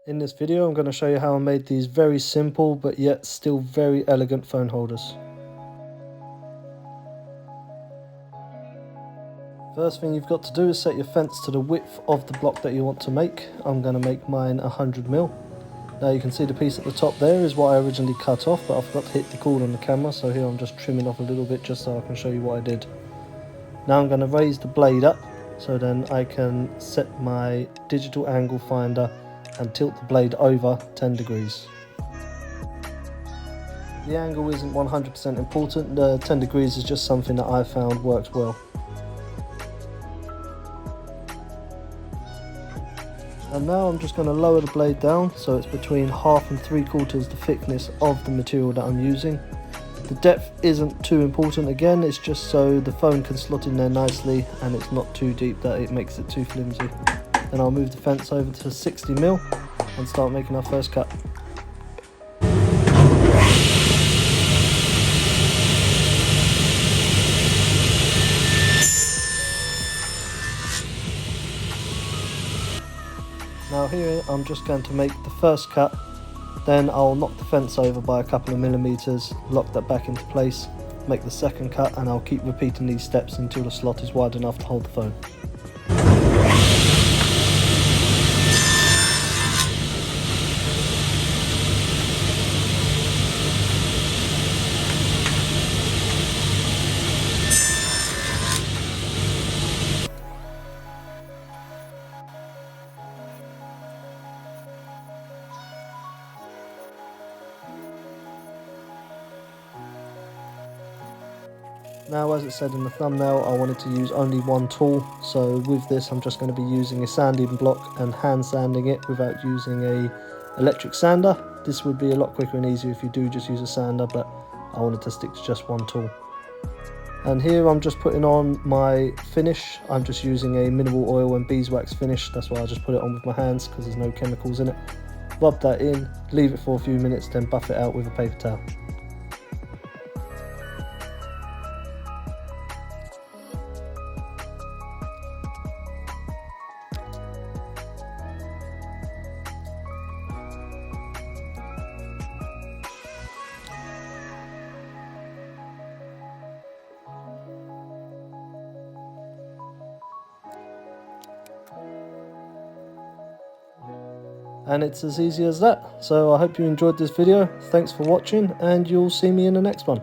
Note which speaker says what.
Speaker 1: In this video, I'm going to show you how I made these very simple but yet still very elegant phone holders. First thing you've got to do is set your fence to the width of the block that you want to make. I'm going to make mine 100mm. Now you can see the piece at the top there is what I originally cut off, but I forgot to hit record on the camera, so here I'm just trimming off a little bit just so I can show you what I did. Now I'm going to raise the blade up so then I can set my digital angle finder and tilt the blade over 10 degrees. The angle isn't 100% important, the 10 degrees is just something that I found works well. And now I'm just going to lower the blade down so it's between 1/2 and 3/4 the thickness of the material that I'm using. The depth isn't too important, again it's just so the phone can slot in there nicely and it's not too deep that it makes it too flimsy. Then I'll move the fence over to 60mm and start making our first cut. Now here I'm just going to make the first cut, then I'll knock the fence over by a couple of millimeters, lock that back into place, make the second cut, and I'll keep repeating these steps until the slot is wide enough to hold the phone. Now, as it said in the thumbnail, I wanted to use only one tool, so with this I'm just going to be using a sanding block and hand sanding it without using a electric sander. This would be a lot quicker and easier if you do just use a sander, but I wanted to stick to just one tool. And here I'm just putting on my finish. I'm just using a mineral oil and beeswax finish, that's why I just put it on with my hands because there's no chemicals in it. Rub that in, leave it for a few minutes, then buff it out with a paper towel. And it's as easy as that. So I hope you enjoyed this video. Thanks for watching, and you'll see me in the next one.